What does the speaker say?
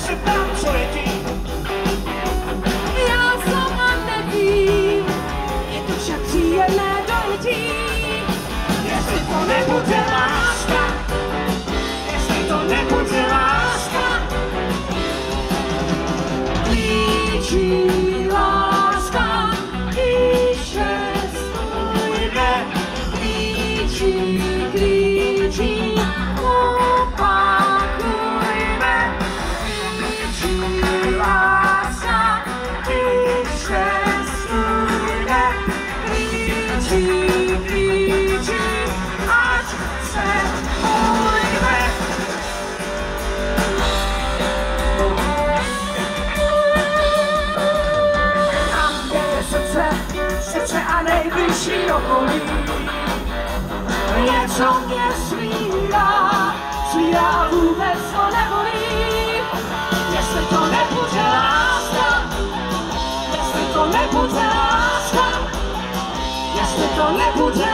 se ptám, co je tím. Já sama nevím, je to však příjemné dojetí. Jestli to nebude láska, jestli to nebude láska, Klíčí láska, píše půjde, klíčí, klíčí, opakujme. Klíčí láska, píše stůjde, klíčí, klíčí, ať se ujme. Tam, kde je srdce a nejbližší okolí, něco mě svírá, vůbec to nebolí. Jestli to nebude láska, jestli to nebude láska, jestli to nebude